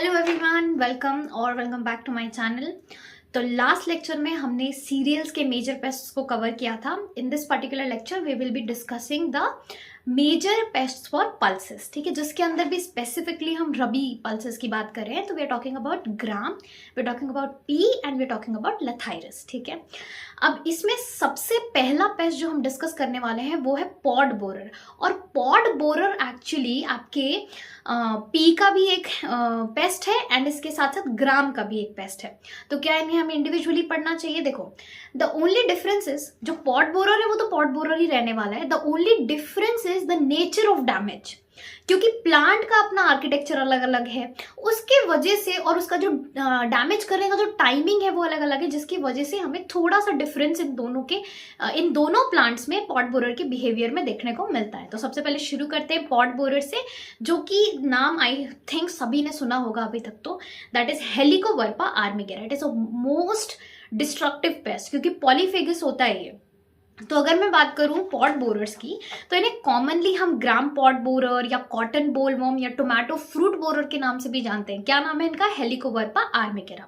Hello everyone, welcome back to my channel. तो last lecture में हमने सीरियल्स के मेजर पेस्ट्स को कवर किया था। In this particular lecture we will be discussing the major pests for pulses, ठीक है, जिसके अंदर भी स्पेसिफिकली हम रबी पल्सेस की बात कर रहे हैं। तो we are talking about gram, we are talking about pea and we are talking about lathyrus, ठीक है। अब इसमें सबसे पहला पेस्ट जो हम डिस्कस करने वाले हैं वो है पॉड बोरर। और पॉड बोरर एक्चुअली आपके पी का भी एक पेस्ट है एंड इसके साथ साथ ग्राम का भी एक पेस्ट है। तो क्या इन्हें हमें इंडिविजुअली पढ़ना चाहिए? देखो, द ओनली डिफरेंस इज, जो पॉड बोरर है वो तो पॉड बोरर ही रहने वाला है। The only difference is the nature of damage, क्योंकि प्लांट का अपना आर्किटेक्चर अलग अलग है, उसके वजह से, और उसका जो डैमेज करने का जो टाइमिंग है वो अलग अलग है, जिसकी वजह से हमें थोड़ा सा डिफरेंस इन दोनों प्लांट्स में पॉड बोरर के बिहेवियर में देखने को मिलता है। तो सबसे पहले शुरू करते हैं पॉड बोरर से, जो कि नाम आई थिंक सभी ने सुना होगा अभी तक। तो that is helicoverpa armigera. It is a most destructive pest, क्योंकि पॉलीफेगस होता है ये। तो अगर मैं बात करूं पॉड बोरर्स की, तो इन्हें कॉमनली हम ग्राम पॉड बोरर या कॉटन बोलवर्म या टोमेटो फ्रूट बोरर के नाम से भी जानते हैं। क्या नाम है इनका? हेलिकोवर्पा आर्मिगेरा,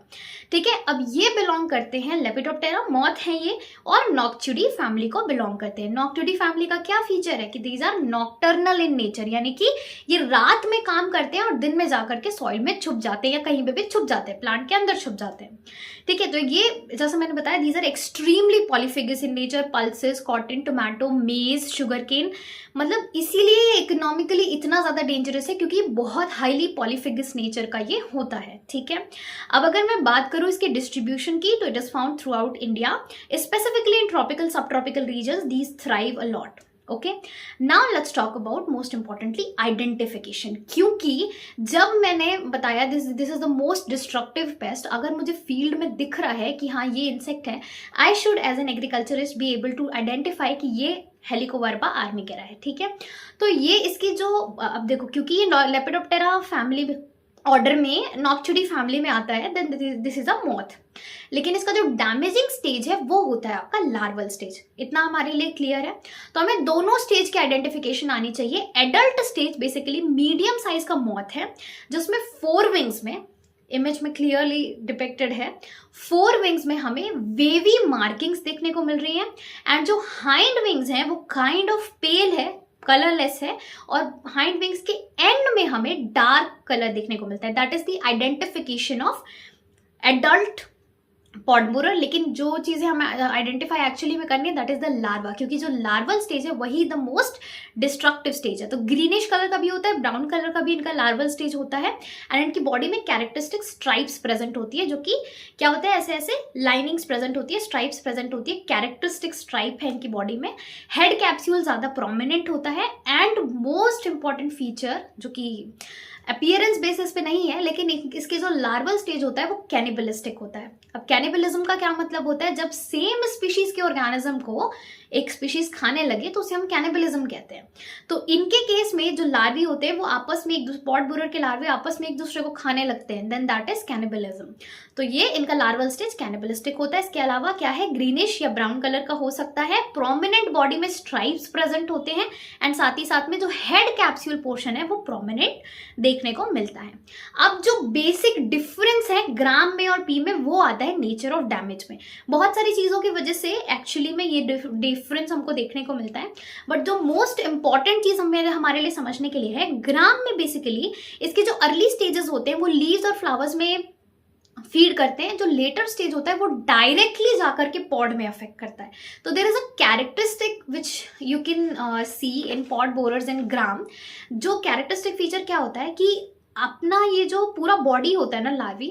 ठीक है। अब ये बिलोंग करते हैं लेपिडोप्टेरा, मॉथ है ये, और नॉक्टिडी फैमिली को बिलोंग करते हैं। नॉक्टिडी फैमिली का क्या फीचर है कि these are nocturnal in nature, यानी कि ये रात में काम करते हैं और दिन में जाकर के सॉइल में छुप जाते हैं या कहीं पे भी छुप जाते हैं, प्लांट के अंदर छुप जाते हैं, ठीक है। तो ये जैसे मैंने बताया, these are extremely polyphagous in nature. Pulses, cotton, tomato, maize, sugar cane, मतलब इसीलिए इकोनॉमिकली इतना ज्यादा डेंजरस है, क्योंकि बहुत हाईली पॉलीफेगस नेचर का ये होता है, ठीक है। अब अगर मैं बात करूं इसके डिस्ट्रीब्यूशन की, तो it is found throughout India, specifically in tropical subtropical regions. These thrive a lot. Okay, now let's talk about most importantly identification, क्योंकि जब मैंने बताया this is the most destructive pest, अगर मुझे field में दिख रहा है कि हाँ ये इंसेक्ट है, I should as an agriculturist be able to identify कि ये हेलिकोवर्पा आर्मिगेरा है, ठीक है। तो ये इसकी जो, अब देखो, क्योंकि ये लेपिडोप्टेरा फैमिली ऑर्डर में, नॉक्टिडी फैमिली में आता है, then this is a moth. लेकिन इसका जो डैमेजिंग स्टेज है वो होता है आपका लार्वल स्टेज। इतना हमारे लिए क्लियर है। तो हमें दोनों स्टेज की आइडेंटिफिकेशन आनी चाहिए। Adult stage basically medium size का मॉथ है, जिसमें 4 विंग्स में, इमेज में क्लियरली डिपिक्टेड है, 4 विंग्स में हमें वेवी मार्किंग्स देखने को मिल रही है। एंड जो हाइंड विंग्स हैं वो काइंड ऑफ पेल है, कलरलेस है, और हाइंड विंग्स के एंड में हमें डार्क कलर देखने को मिलता है। That is the identification of adult pod borer. लेकिन जो चीजें हमें आइडेंटिफाई एक्चुअली में करनी है, दैट इज द लार्वा, क्योंकि जो लार्वल स्टेज है वही द मोस्ट डिस्ट्रक्टिव स्टेज है। तो ग्रीनिश कलर का भी होता है, ब्राउन कलर का भी इनका लार्वल स्टेज होता है। एंड इनकी बॉडी में कैरेक्टरिस्टिक स्ट्राइप्स प्रेजेंट होती है, जो कि क्या होता है, ऐसे ऐसे लाइनिंग्स प्रेजेंट होती है, स्ट्राइप्स प्रेजेंट होती है, कैरेक्टरिस्टिक स्ट्राइप है इनकी बॉडी में। हेड कैप्सूल ज्यादा प्रोमिनेंट होता है। एंड मोस्ट इंपॉर्टेंट फीचर, जो कि अपीयरेंस बेसिस पे नहीं है, लेकिन इसके जो लार्वल स्टेज होता है वो कैनिबलिस्टिक होता है। अब कैनिबलिज्म का क्या मतलब होता है? जब सेम स्पीशीज के ऑर्गेनिज्म को एक स्पीशीज खाने लगे तो उसे हम कैनिबलिज्म कहते हैं। तो इनके केस में जो लार्वी होते हैं वो आपस में, एक पॉड बोरर के लार्वे आपस में एक दूसरे को खाने लगते हैं, देन दैट इज कैनिबलिज्म। तो ये इनका लार्वल स्टेज कैनिबलिस्टिक होता है। इसके अलावा क्या है, ग्रीनिश या ब्राउन कलर का हो सकता है, प्रोमिनेंट बॉडी में स्ट्राइप्स प्रेजेंट होते हैं, एंड साथ ही साथ में जो हेड कैप्सूल पोर्शन है वो प्रोमिनेंट देखने को मिलता है। अब जो बेसिक डिफरेंस है ग्राम में और पी में, वो आता है नेचर ऑफ डैमेज में। बहुत सारी चीजों की वजह से एक्चुअली में ये डिफरेंस हमको देखने को मिलता है, बट जो मोस्ट इंपॉर्टेंट चीज हमारे लिए समझने के लिए है, ग्राम में बेसिकली इसके जो अर्ली स्टेजेस होते हैं वो लीव्स और फ्लावर्स में फीड करते हैं। जो लेटर स्टेज होता है वो डायरेक्टली जाकर के पॉड में अफेक्ट करता है। तो there is a characteristic which you can see in pod borers in gram. जो कैरेक्टरिस्टिक फीचर क्या होता है कि अपना ये जो पूरा बॉडी होता है ना लार्वी,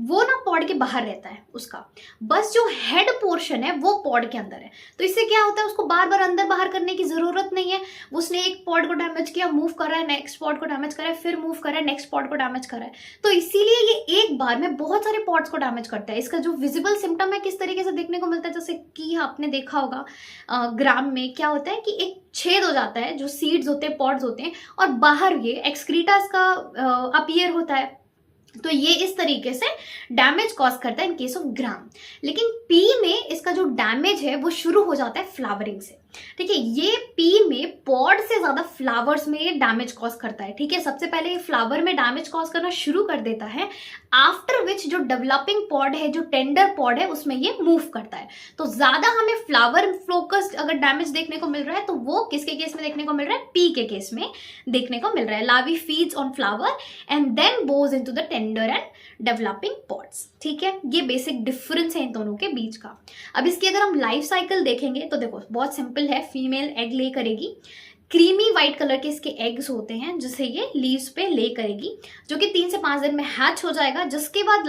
वो ना पॉड के बाहर रहता है उसका, बस जो हेड पोर्शन है वो पॉड के अंदर है। तो इससे क्या होता है, उसको बार बार अंदर बाहर करने की जरूरत नहीं है। उसने एक पॉड को डैमेज किया, मूव कर रहा है, नेक्स्ट पॉड को डैमेज कर रहा है, फिर मूव कर रहा है, नेक्स्ट पॉड को डैमेज कर रहा है। तो इसीलिए ये एक बार में बहुत सारे पॉड्स को डैमेज करता है। इसका जो विजिबल सिम्टम है किस तरीके से देखने को मिलता है, जैसे कि आपने देखा होगा ग्राम में क्या होता है कि एक छेद हो जाता है, जो सीड्स होते हैं, पॉड्स होते हैं, और बाहर ये एक्सक्रीटास का अपीयर होता है। तो ये इस तरीके से डैमेज कॉज करता है इन केस ऑफ ग्राम। लेकिन पी में इसका जो डैमेज है वो शुरू हो जाता है फ्लावरिंग से। ठीक है। ये पी में पॉड से ज्यादा फ्लावर्स में डैमेज कॉज करता है। ठीक है, सबसे पहले ये फ्लावर में डैमेज कॉज करना शुरू कर देता है, आफ्टर विच जो डेवलपिंग पॉड है, जो टेंडर पॉड है, उसमें ये मूव करता है। तो ज्यादा हमें फ्लावर फोकस्ड अगर डैमेज देखने को मिल रहा है तो वो किसके केस में देखने को मिल रहा है? पी के केस में देखने को मिल रहा है। Larvae feeds on flower and then goes into the tender and developing pods. ठीक है, ये बेसिक डिफरेंस है इन दोनों के बीच का। अब इसकी अगर हम लाइफ साइकिल देखेंगे तो देखो बहुत सिंपल है। फीमेल एग ले करेगी, क्रीमी व्हाइट कलर के इसके एग्स होते हैं जिसे ये लीव्स पे ले करेगी, जो कि 3 से 5 दिन में हैच हो जाएगा, जिसके बाद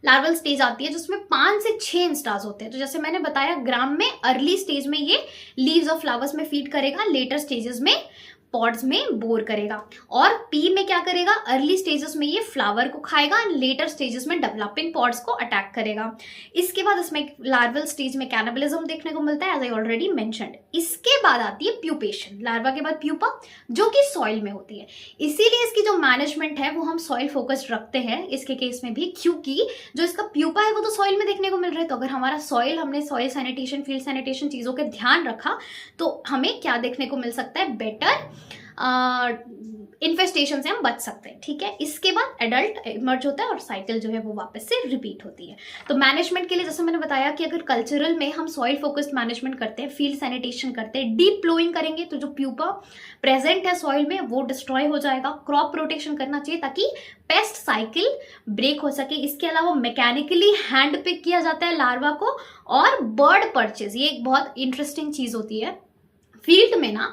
लार्वल स्टेज आती है जिसमें 5 से 6 इंस्टार्स होते हैं। तो जैसे मैंने बताया, ग्राम में अर्ली स्टेज में ये लीव्स और फ्लावर्स में फीड करेगा, लेटर स्टेजेस में पॉड्स में बोर करेगा। और पी में क्या करेगा? अर्ली स्टेजेस में ये फ्लावर को खाएगा, लेटर स्टेजेस में डेवलपिंग पॉड्स को अटैक करेगा। इसके बाद इसमें लार्वल स्टेज में कैनिबलिज्म देखने को मिलता है, एज आई ऑलरेडी मेंशन्ड। इसके बाद आती है प्यूपेशन, लार्वा के बाद प्यूपा, जो कि सॉइल में होती है। इसीलिए इसकी जो मैनेजमेंट है वो हम सॉइल फोकस्ड रखते हैं इसके केस में भी, क्योंकि जो इसका प्यूपा है वो तो सॉइल में देखने को मिल रहा है। तो अगर हमारा हमने सॉइल सैनिटेशन, फील्ड सैनिटेशन चीजों के ध्यान रखा तो हमें क्या देखने को मिल सकता है? बेटर इन्फेस्टेशन से हम बच सकते हैं। ठीक है, इसके बाद एडल्ट इमर्ज होता है और साइकिल जो है वो वापस से रिपीट होती है। तो मैनेजमेंट के लिए जैसे मैंने बताया कि अगर कल्चरल में हम सॉइल फोकस्ड मैनेजमेंट करते हैं, फील्ड सैनिटेशन करते हैं, डीप प्लोइंग करेंगे तो जो प्यूपा प्रेजेंट है सॉइल में वो डिस्ट्रॉय हो जाएगा। क्रॉप रोटेशन करना चाहिए ताकि पेस्ट साइकिल ब्रेक हो सके। इसके अलावा मैकेनिकली हैंड पिक किया जाता है लार्वा को। और बर्ड परचेज, ये एक बहुत इंटरेस्टिंग चीज होती है। फील्ड में ना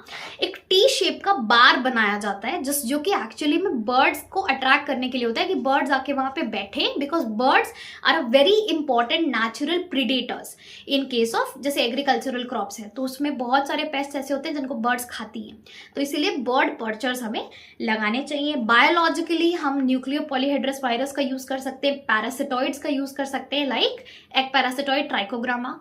एक टी शेप का बार बनाया जाता है जो कि एक्चुअली में बर्ड्स को अट्रैक्ट करने के लिए होता है कि बर्ड्स आके वहां पे बैठे, because birds are a very important natural predators in case of जैसे एग्रीकल्चरल क्रॉप्स है, तो उसमें बहुत सारे पेस्ट ऐसे होते हैं जिनको बर्ड्स खाती हैं। तो इसीलिए बर्ड पर्चर्स हमें लगाने चाहिए। बायोलॉजिकली हम न्यूक्लियो पॉलीहेड्रस वायरस का यूज कर सकते हैं, पैरासिटॉइड्स का यूज कर सकते हैं, लाइक एक पैरासिटॉइड ट्राइकोग्रामा।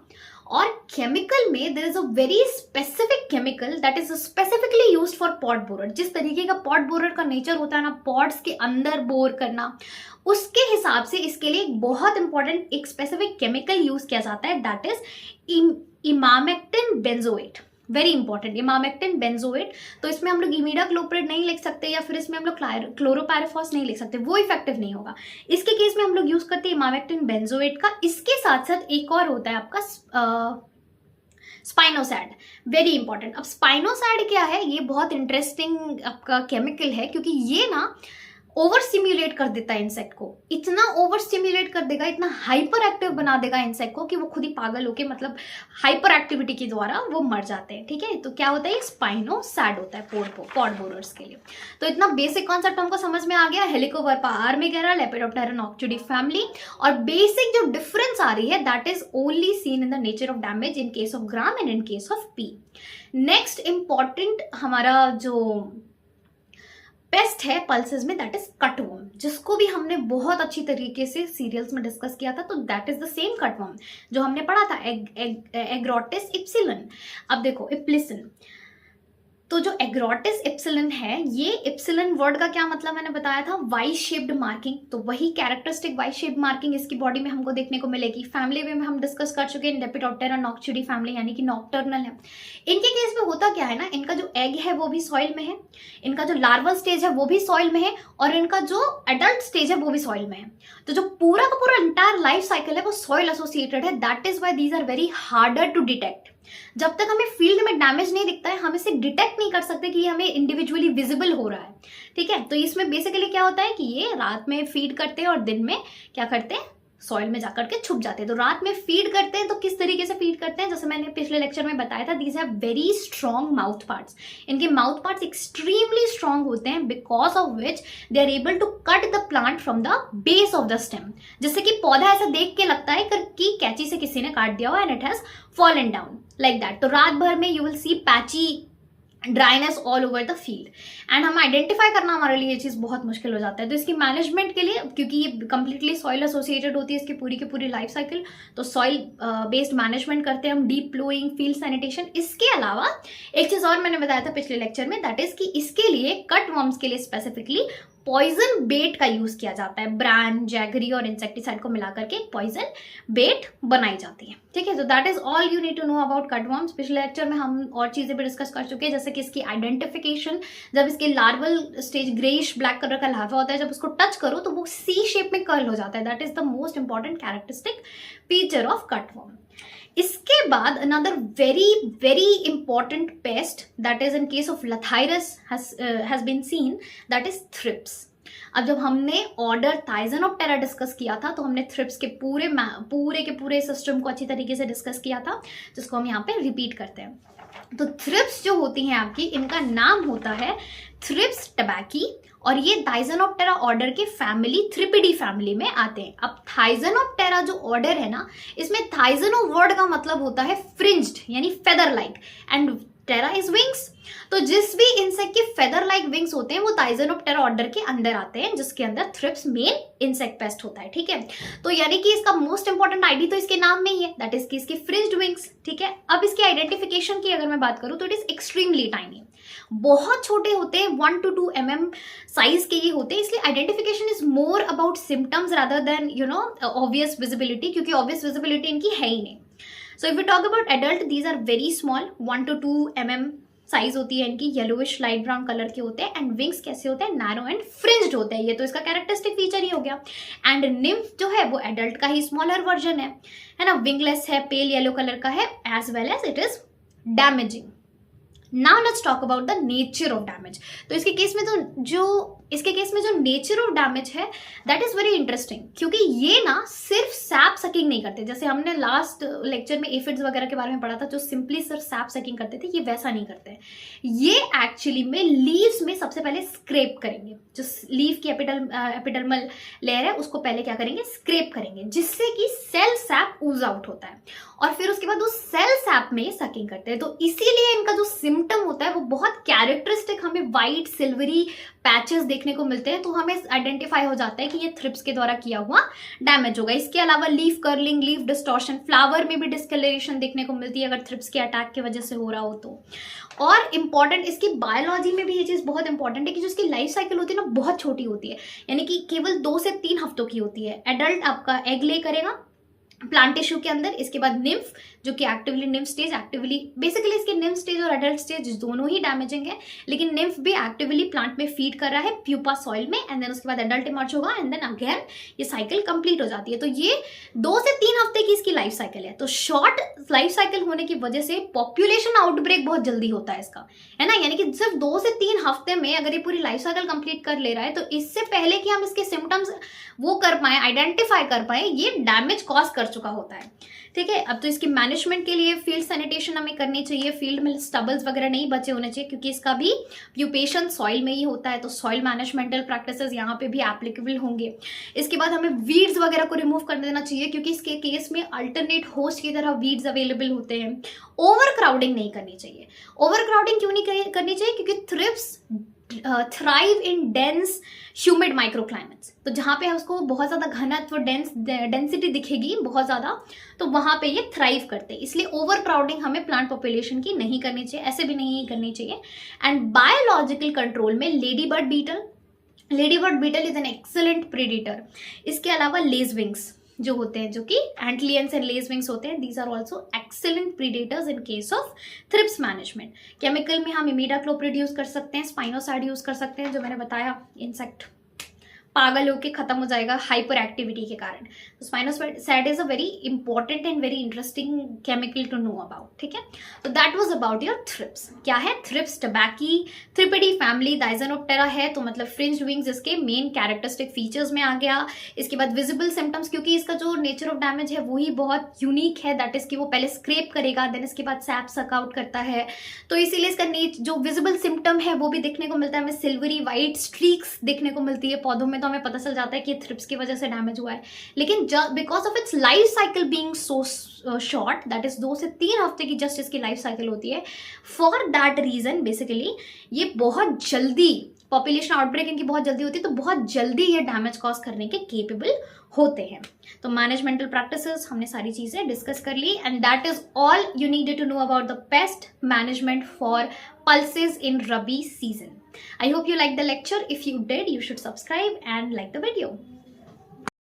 और केमिकल में there is a very specific chemical that is specifically used for pod borer. जिस तरीके का पॉट बोरर का नेचर होता है ना, पॉट्स के अंदर बोर करना, उसके हिसाब से इसके लिए एक बहुत इंपॉर्टेंट एक स्पेसिफिक केमिकल यूज किया जाता है, that is emamectin benzoate. Very important, emamectin benzoate. तो इसमें हम लोग इमिडाक्लोप्रिड नहीं लिख सकते, या फिर इसमें हम लोग क्लोरोपैरिफॉस नहीं लिख सकते, वो इफेक्टिव नहीं होगा। इसके केस में हम लोग यूज करते हैं इमामेक्टिन बेंजोएट का। इसके साथ साथ एक और होता है आपका स्पाइनोसैड, वेरी इंपॉर्टेंट। अब स्पाइनोसैड क्या है? ये बहुत इंटरेस्टिंग आपका केमिकल है, क्योंकि ये ना ओवर स्टिम्युलेट कर देता है इंसेक्ट को। इतना ओवर स्टिम्युलेट कर देगा, इतना हाइपर एक्टिव बना देगा इंसेक्ट को कि वो खुद ही पागल होके, मतलब हाइपर एक्टिविटी के द्वारा वो मर जाते हैं। ठीक है, तो क्या होता है? स्पाइनोसैड होता है पॉड बोरर्स के लिए। तो इतना बेसिक कॉन्सेप्ट हमको समझ में आ गया। Helicoverpa armigera, lepidoptera noctuidae family. और बेसिक जो डिफरेंस आ रही है that is only seen in the nature of damage in case of gram and in case of pea. Next important हमारा जो पेस्ट है पल्सेस में, दैट इज कटवर्म, जिसको भी हमने बहुत अच्छी तरीके से सीरियल्स में डिस्कस किया था। तो that is the same cutworm जो हमने पढ़ा था, एग्रोटिस इप्सिलन। अब देखो इप्लिसन, तो जो एग्रोटिस इप्सिलन है, ये इप्सिलन वर्ड का क्या मतलब मैंने बताया था? Y shaped marking. तो वही कैरेक्टरिस्टिक वाई शेप्ड मार्किंग इसकी बॉडी में हमको देखने को मिलेगी। फैमिली में हम डिस्कस कर चुके हैं, लेपिडोप्टेरा नॉक्टिडी फैमिली, यानी कि नॉक्टर्नल है। इनके केस में होता क्या है ना, इनका जो एग है वो भी सॉइल में है, इनका जो लार्वल स्टेज है वो भी सॉइल में है, और इनका जो एडल्ट स्टेज है वो भी सॉइल में है। तो जो पूरा का पूरा इंटायर लाइफ साइकिल है वो सॉइल एसोसिएटेड है। That is why these are very harder to detect. जब तक हमें फील्ड में डैमेज नहीं दिखता है, हम इसे डिटेक्ट नहीं कर सकते कि ये हमें इंडिविजुअली विजिबल हो रहा है। ठीक है, तो इसमें बेसिकली क्या होता है कि ये रात में फीड करते हैं और दिन में क्या करते हैं? सॉइल में जाकर के छुप जाते हैं। तो रात में फीड करते हैं तो किस तरीके से फीड करते हैं? जैसे मैंने पिछले लेक्चर में बताया था, these have very strong mouth parts. इनके माउथ पार्ट्स एक्सट्रीमली स्ट्रॉन्ग होते हैं, because of which they are able to cut the plant from the base of the stem. जैसे कि पौधा ऐसा देख के लगता है कि कैंची से किसी ने काट दिया हो and it has fallen down like that. तो रात भर में you will see patchy dryness all over the field, and हम आइडेंटिफाई करना हमारे लिए ये चीज़ बहुत मुश्किल हो जाता है। तो इसकी मैनेजमेंट के लिए, क्योंकि ये कंप्लीटली सॉइल एसोसिएटेड होती है इसकी पूरी की पूरी लाइफ साइकिल, तो सॉइल बेस्ड मैनेजमेंट करते हैं हम, डीप प्लोइंग, फील्ड सैनिटेशन। इसके अलावा एक चीज़ और मैंने बताया था पिछले लेक्चर में, दैट इज कि इसके लिए कट वर्म्स के लिए स्पेसिफिकली पॉइजन बेट का यूज किया जाता है। ब्रांड, जैगरी और इंसेक्टिसाइड को मिलाकर के पॉइजन बेट बनाई जाती है। ठीक है, तो that is all you need to know about cutworms. पिछले लेक्चर में हम और चीजें भी डिस्कस कर चुके हैं, जैसे कि इसकी आइडेंटिफिकेशन, जब इसके larval stage greyish black colour का लार्वा होता है, जब उसको टच करो तो वो सी शेप में कर्ल हो जाता है। That is the most important characteristic feature of cutworm. इसके बाद another very very important pest that is in case of lathyrus has been seen, that is thrips. अब जब हमने ऑर्डर थाइज़नोप्टेरा डिस्कस किया था तो हमने थ्रिप्स के पूरे सिस्टम को अच्छी तरीके से डिस्कस किया था, जिसको हम यहाँ पे रिपीट करते हैं। तो थ्रिप्स जो होती हैं आपकी, इनका नाम होता है थ्रिप्स टबैकी, और ये थाइज़नोप्टेरा ऑर्डर के फैमिली थ्रिपिडी फैमिली में आते हैं। अब थाइज़नोप्टेरा जो ऑर्डर है ना, इसमें थाइज़नो वर्ड का मतलब होता है फ्रिंज्ड यानी feather like, and ptera is wings. तो जिस भी इंसेक्ट के फेदर लाइक विंग्स होते हैं वो थाइज़नोप्टेरा ऑर्डर के अंदर आते हैं, जिसके अंदर थ्रिप्स मेन इंसेक्ट पेस्ट होता है। ठीक है, तो यानी कि इसका मोस्ट इंपॉर्टेंट आईडी तो इसके नाम में ही है, दैट इज कि इसकी फ्रिंज्ड विंग्स। ठीक है, अब इसकी आइडेंटिफिकेशन की अगर मैं बात करूं तो इट इज एक्सट्रीमली टाइनी, बहुत छोटे होते हैं, 1 to 2 mm साइज के ये होते हैं। इसलिए identification is more about symptoms rather than obvious visibility, क्योंकि ऑब्वियस विजिबिलिटी इनकी है ही नहीं। So if we talk about adult, these are very small, 1 to 2 mm size होती है इनकी, येलोइश लाइट ब्राउन कलर के होते हैं, एंड विंग्स कैसे होते हैं, नैरो एंड फ्रिंज्ड होते हैं। ये तो इसका कैरेक्टरिस्टिक फीचर ही हो गया। एंड निम्फ जो है वो एडल्ट का ही स्मॉलर वर्जन है ना, विंगलेस है, पेल येलो कलर का है, as well as it is damaging. Now let's talk about the nature of damage. तो इसके केस में जो नेचर ऑफ डैमेज है दैट इज वेरी इंटरेस्टिंग, क्योंकि ये ना सिर्फ सैप सकिंग नहीं करते, जैसे हमने लास्ट लेक्चर में एफिड्स वगैरह के बारे में पढ़ा था जो सिंपली सिर्फ सैप सकिंग करते थे, ये वैसा नहीं करते। ये एक्चुअली में लीव्स में सबसे पहले स्क्रेप करेंगे, जो लीव की एपिडर्मल लेयर है उसको पहले क्या करेंगे, स्क्रेप करेंगे, जिससे कि सेल सैप ऊज आउट होता है, और फिर उसके बाद वो सेल सैप में सकिंग करते हैं। तो इसीलिए इनका जो सिम्टम होता है वो बहुत कैरेक्टरिस्टिक, हमें वाइट सिल्वरी पैचेस देखने को मिलते हैं, तो हमें आइडेंटिफाई हो जाता है कि ये थ्रिप्स के द्वारा किया हुआ डैमेज होगा। इसके अलावा leaf curling, leaf distortion, flower में भी डिस्कलरेशन देखने को मिलती है अगर थ्रिप्स के अटैक की वजह से हो रहा हो तो। और इंपॉर्टेंट, इसकी बायोलॉजी में भी ये चीज बहुत इंपॉर्टेंट है कि जो इसकी लाइफ साइकिल होती है ना बहुत छोटी होती है, यानी कि केवल 2 से 3 हफ्तों की होती है। एडल्ट आपका एग ले करेगा प्लांट टिश्यू के अंदर, इसके बाद निम्फ जो कि actively nymph stage, actively basically इसके निम्फ स्टेज और एडल्ट स्टेज दोनों ही डैमेजिंग है, लेकिन निम्फ भी एक्टिवली प्लांट में फीड कर रहा है प्यूपा सॉइल में, एंड देन उसके बाद एडल्ट इमर्ज होगा, एंड देन अगेन ये साइकिल कंप्लीट हो जाती है। तो ये 2 से 3 हफ्ते की इसकी लाइफ साइकिल है। तो शॉर्ट लाइफ साइकिल होने की वजह से पॉपुलेशन आउटब्रेक बहुत जल्दी होता है इसका, है ना, यानी कि सिर्फ 2 से 3 हफ्ते में अगर ये पूरी लाइफ साइकिल कंप्लीट कर ले रहा है, तो इससे पहले कि हम इसके सिम्टम्स वो कर पाए, आइडेंटिफाई कर पाए, ये डैमेज कॉज कर चुका होता है। ठीक है, अब तो इसकी मैनेजमेंट के लिए फील्ड सैनिटेशन हमें करनी चाहिए, फील्ड में स्टबल्स वगैरह नहीं बचे होने चाहिए, क्योंकि इसका भी प्यूपेशन सॉइल में ही होता है, तो सॉइल मैनेजमेंटल प्रैक्टिसेस यहाँ पे भी एप्लीकेबल होंगे। इसके बाद हमें वीड्स वगैरह को रिमूव कर देना चाहिए, क्योंकि इसके केस में अल्टरनेट होस्ट की तरह वीड्स अवेलेबल होते हैं। ओवर क्राउडिंग नहीं करनी चाहिए। ओवर क्राउडिंग क्यों नहीं करनी चाहिए, क्योंकि thrips thrive in dense humid microclimates, तो जहाँ पे उसको बहुत ज़्यादा घनत्व डेंसिटी दिखेगी बहुत ज़्यादा, तो वहाँ पे ये थ्राइव करते हैं। इसलिए ओवर क्राउडिंग हमें प्लांट पॉपुलेशन की नहीं करनी चाहिए, ऐसे भी नहीं करनी चाहिए। एंड बायोलॉजिकल कंट्रोल में lady bird beetle is an excellent predator. इसके अलावा लेजविंग्स जो होते हैं, जो कि एंटलियंस एंड लेजविंग्स होते हैं, these are also excellent predators in case of thrips management. Chemical में हम इमिडाक्लोप्रिड यूज कर सकते हैं, स्पाइनोसाइड यूज कर सकते हैं, जो मैंने बताया इंसेक्ट पागल होके खत्म हो जाएगा हाइपर एक्टिविटी के कारण। तो spinosad is a very important and very interesting chemical to know about. ठीक है, तो that was about your thrips. क्या है, thrips tabaci thripidae family, thysanoptera है, तो मतलब फ्रिंज्ड विंग्स इसके मेन कैरेक्टरिस्टिक फीचर्स में आ गया। इसके बाद विजिबल सिम्टम्स, क्योंकि इसका जो नेचर ऑफ डैमेज है वही बहुत यूनिक है, दैट इज कि वो पहले स्क्रेप करेगा, देन इसके बाद सैप सक आउट करता है, तो इसीलिए इसका जो विजिबल सिम्टम है वो भी देखने को मिलता है, हमें सिल्वरी वाइट स्ट्रीक्स देखने को मिलती है पौधों में, तो हमें पता चल जाता है कि ये थ्रिप्स की वजह से डैमेज हुआ है। लेकिन because of its life cycle being so short, that is 2 से 3 हफ्ते की जस्ट इसकी लाइफ साइकिल होती है, फॉर दैट रीजन बेसिकली ये बहुत जल्दी पॉपुलेशन आउटब्रेक इनकी बहुत जल्दी होती है, तो बहुत जल्दी ये डैमेज कॉज करने के केपेबल होते हैं। तो मैनेजमेंटल प्रैक्टिसेस हमने सारी चीजें डिस्कस कर ली, and that is all you needed to know about the pest management for pulses in Rabi season. I hope you liked the lecture. If you did, you should subscribe and like the video.